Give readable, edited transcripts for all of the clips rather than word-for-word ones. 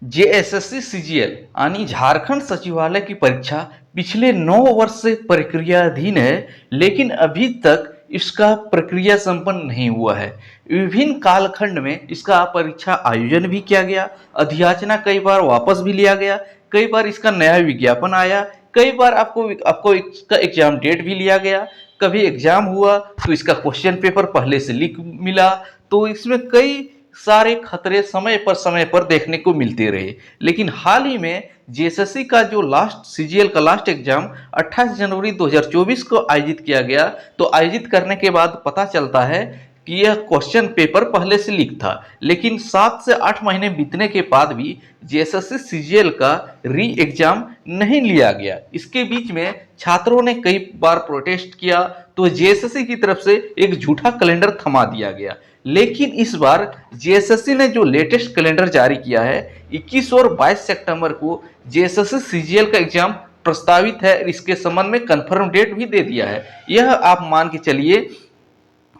JSSC CGL यानी झारखंड सचिवालय की परीक्षा पिछले 9 वर्ष से प्रक्रियाधीन है, लेकिन अभी तक इसका प्रक्रिया संपन्न नहीं हुआ है। विभिन्न कालखंड में इसका परीक्षा आयोजन भी किया गया, अधियाचना कई बार वापस भी लिया गया, कई बार इसका नया विज्ञापन आया, कई बार आपको आपको इसका एग्जाम डेट भी लिया गया। कभी एग्जाम हुआ तो इसका क्वेश्चन पेपर पहले से लीक मिला। तो इसमें कई सारे खतरे समय पर देखने को मिलते रहे, लेकिन हाल ही में जेएसएससी का जो लास्ट सीजीएल का लास्ट एग्जाम 28 जनवरी 2024 को आयोजित किया गया। तो आयोजित करने के बाद पता चलता है कि यह क्वेश्चन पेपर पहले से लीक था, लेकिन 7 से 8 महीने बीतने के बाद भी जेएसएससी सीजीएल का री एग्जाम नहीं लिया गया। इसके बीच में छात्रों ने कई बार प्रोटेस्ट किया, तो जेएसएससी की तरफ से एक झूठा कैलेंडर थमा दिया गया। लेकिन इस बार जेएसएससी ने जो लेटेस्ट कैलेंडर जारी किया है, 21 और 22 सितंबर को जेएसएससी सीजीएल का एग्जाम प्रस्तावित है। इसके संबंध में कंफर्म डेट भी दे दिया है। यह आप मान के चलिए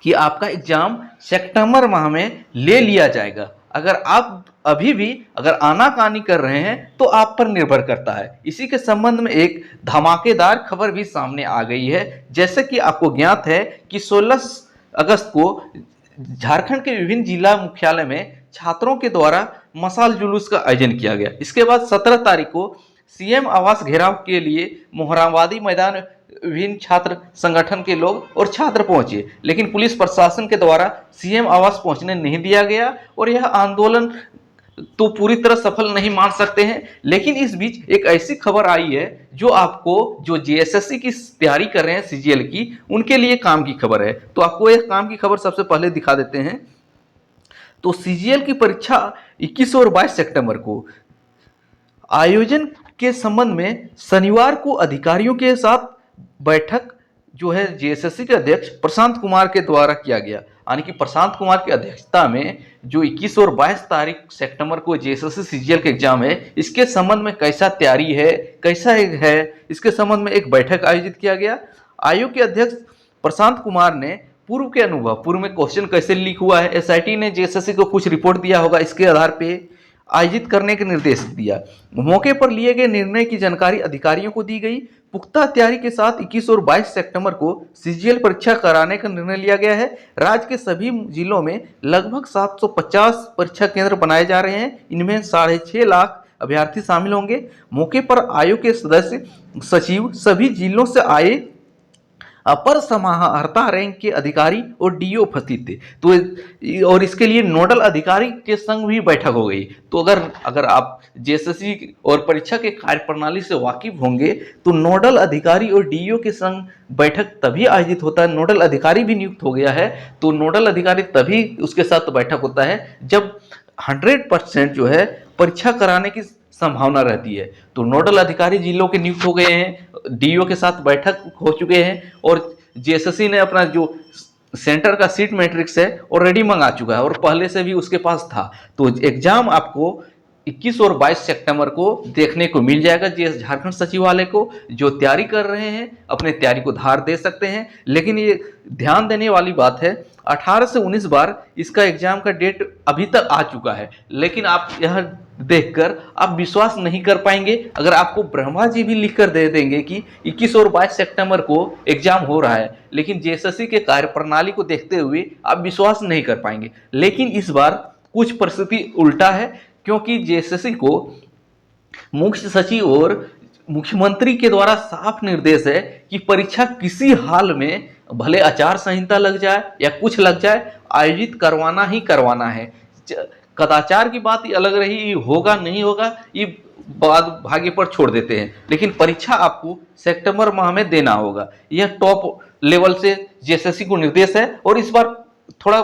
कि आपका एग्जाम सितंबर माह में ले लिया जाएगा। अगर आप अभी भी अगर आनाकानी कर रहे हैं तो आप पर निर्भर करता है। इसी के संबंध में एक धमाकेदार खबर भी सामने आ गई है। जैसे कि आपको ज्ञात है कि 16 अगस्त को झारखंड के विभिन्न जिला मुख्यालय में छात्रों के द्वारा मशाल जुलूस का आयोजन किया गया। इसके बाद 17 तारीख को सीएम आवास घेराव के लिए मोहराबादी मैदान विभिन्न छात्र संगठन के लोग और छात्र पहुंचे, लेकिन पुलिस प्रशासन के द्वारा सीएम आवास पहुंचने नहीं दिया गया और यह आंदोलन तो पूरी तरह सफल नहीं मान सकते हैं। लेकिन इस बीच एक ऐसी खबर आई है जो आपको, जो जेएसएससी की तैयारी कर रहे हैं सीजीएल की, उनके लिए काम की खबर है। तो आपको एक काम की खबर सबसे पहले दिखा देते हैं। तो सीजीएल की परीक्षा 21 और 22 सितंबर को आयोजन के संबंध में शनिवार को अधिकारियों के साथ बैठक जो है जेएसएससी के अध्यक्ष प्रशांत कुमार के द्वारा किया गया। यानी कि प्रशांत कुमार की अध्यक्षता में जो 21 और 22 तारीख सितंबर को जेएसएससी सीजीएल का एग्जाम है, इसके संबंध में कैसा तैयारी है, कैसा है, इसके संबंध में एक बैठक आयोजित किया गया। आयोग के अध्यक्ष प्रशांत कुमार ने पूर्व के अनुभव, पूर्व में क्वेश्चन कैसे लीक हुआ है, एसआईटी ने जेएसएससी को कुछ रिपोर्ट दिया होगा, इसके आधार पर आयोजित करने के निर्देश दिया। मौके पर लिए गए निर्णय की जानकारी अधिकारियों को दी गई। पुख्ता तैयारी के साथ 21 और 22 सितंबर को सीजीएल परीक्षा कराने का निर्णय लिया गया है। राज्य के सभी जिलों में लगभग 750 परीक्षा केंद्र बनाए जा रहे हैं। इनमें 6.5 लाख अभ्यर्थी शामिल होंगे। मौके पर आयोग के सदस्य सचिव, सभी जिलों से आए अपर समाहर्ता रैंक के अधिकारी और डीओ उपस्थित थे। तो और इसके लिए नोडल अधिकारी के संग भी बैठक हो गई। तो अगर आप जेएसएससी और परीक्षा के कार्यप्रणाली से वाकिफ होंगे तो नोडल अधिकारी और डीओ के संग बैठक तभी आयोजित होता है। नोडल अधिकारी भी नियुक्त हो गया है, तो नोडल अधिकारी तभी उसके साथ बैठक होता है जब 100% जो है परीक्षा कराने की संभावना रहती है। तो नोडल अधिकारी जिलों के नियुक्त हो गए हैं, डीओ के साथ बैठक हो चुके हैं और जेएसएससी ने अपना जो सेंटर का सीट मैट्रिक्स है ऑलरेडी मंगा चुका है और पहले से भी उसके पास था। तो एग्जाम आपको 21 और 22 सितंबर को देखने को मिल जाएगा। झारखंड सचिवालय को जो तैयारी कर रहे हैं अपने तैयारी को धार दे सकते हैं, लेकिन ये ध्यान देने वाली बात है 18 से 19 बार इसका एग्जाम का डेट अभी तक आ चुका है, लेकिन आप यह देखकर आप विश्वास नहीं कर पाएंगे। अगर आपको ब्रह्मा जी भी लिख कर दे देंगे कि 21 और 22 सितंबर को एग्जाम हो रहा है, लेकिन जेएसएससी के कार्यप्रणाली को देखते हुए आप विश्वास नहीं कर पाएंगे। लेकिन इस बार कुछ परिस्थिति उल्टा है, क्योंकि जेएसएससी को मुख्य सचिव और मुख्यमंत्री के द्वारा साफ निर्देश है कि परीक्षा किसी हाल में, भले आचार संहिता लग जाए या कुछ लग जाए, आयोजित करवाना ही करवाना है। कदाचार की बात ही अलग रही, होगा नहीं होगा ये बात भाग्य पर छोड़ देते हैं, लेकिन परीक्षा आपको सितंबर माह में देना होगा। यह टॉप लेवल से जेएसएससी को निर्देश है और इस बार थोड़ा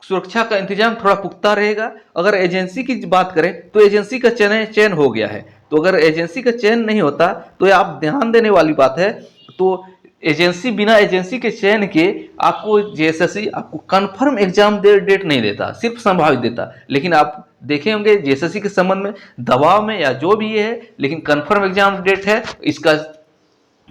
सुरक्षा का इंतजाम थोड़ा पुख्ता रहेगा। अगर एजेंसी की बात करें तो एजेंसी का चयन हो गया है, तो अगर एजेंसी का चयन नहीं होता तो ये आप ध्यान देने वाली बात है। तो एजेंसी, बिना एजेंसी के चयन के आपको जेएसएससी आपको कंफर्म एग्जाम डेट नहीं देता, सिर्फ संभावित देता। लेकिन आप देखे होंगे जेएसएससी के संबंध में दबाव में या जो भी है, लेकिन कंफर्म एग्जाम डेट है, इसका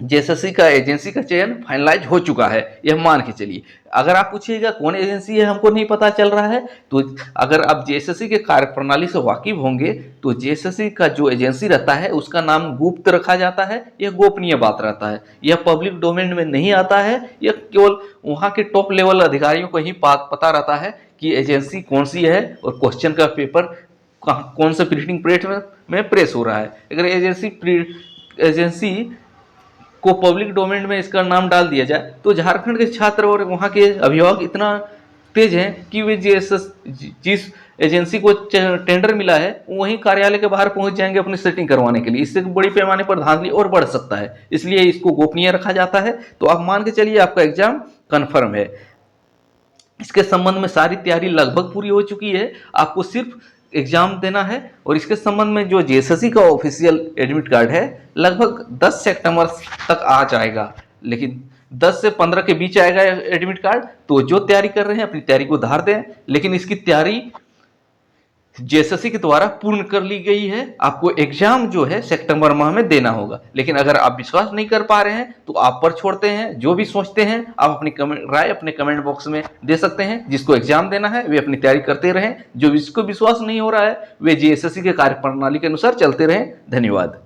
जेएसएससी का एजेंसी का चयन फाइनलाइज हो चुका है, यह मान के चलिए। अगर आप पूछिएगा कौन एजेंसी है, हमको नहीं पता चल रहा है, तो अगर आप जेएसएससी के कार्यप्रणाली से वाकिफ होंगे तो जेएसएससी का जो एजेंसी रहता है उसका नाम गुप्त रखा जाता है, यह गोपनीय बात रहता है, यह पब्लिक डोमेन में नहीं आता है, यह केवल वहाँ के टॉप लेवल अधिकारियों को ही पता रहता है कि एजेंसी कौन सी है और क्वेश्चन का पेपर कौन से प्रिंटिंग प्रेस में प्रेस हो रहा है। अगर एजेंसी को पब्लिक डोमेन में इसका नाम डाल दिया जाए तो झारखंड के छात्र और वहाँ के अभिभावक इतना तेज हैं कि वे जिस एजेंसी को टेंडर मिला है वहीं कार्यालय के बाहर पहुंच जाएंगे अपनी सेटिंग करवाने के लिए। इससे बड़ी पैमाने पर धांधली और बढ़ सकता है, इसलिए इसको गोपनीय रखा जाता है। तो आप मान के चलिए आपका एग्जाम कन्फर्म है। इसके संबंध में सारी तैयारी लगभग पूरी हो चुकी है, आपको सिर्फ एग्जाम देना है। और इसके संबंध में जो जेएसएससी का ऑफिशियल एडमिट कार्ड है लगभग 10 सितंबर तक आ जाएगा, लेकिन 10 से 15 के बीच आएगा एडमिट कार्ड। तो जो तैयारी कर रहे हैं अपनी तैयारी को धार दें, लेकिन इसकी तैयारी जेएसएससी के द्वारा पूर्ण कर ली गई है। आपको एग्जाम जो है सितंबर माह में देना होगा, लेकिन अगर आप विश्वास नहीं कर पा रहे हैं तो आप पर छोड़ते हैं, जो भी सोचते हैं आप अपनी राय अपने कमेंट बॉक्स में दे सकते हैं। जिसको एग्जाम देना है वे अपनी तैयारी करते रहें, जो जिसको विश्वास नहीं हो रहा है वे जेएसएससी के कार्यप्रणाली के अनुसार चलते रहें। धन्यवाद।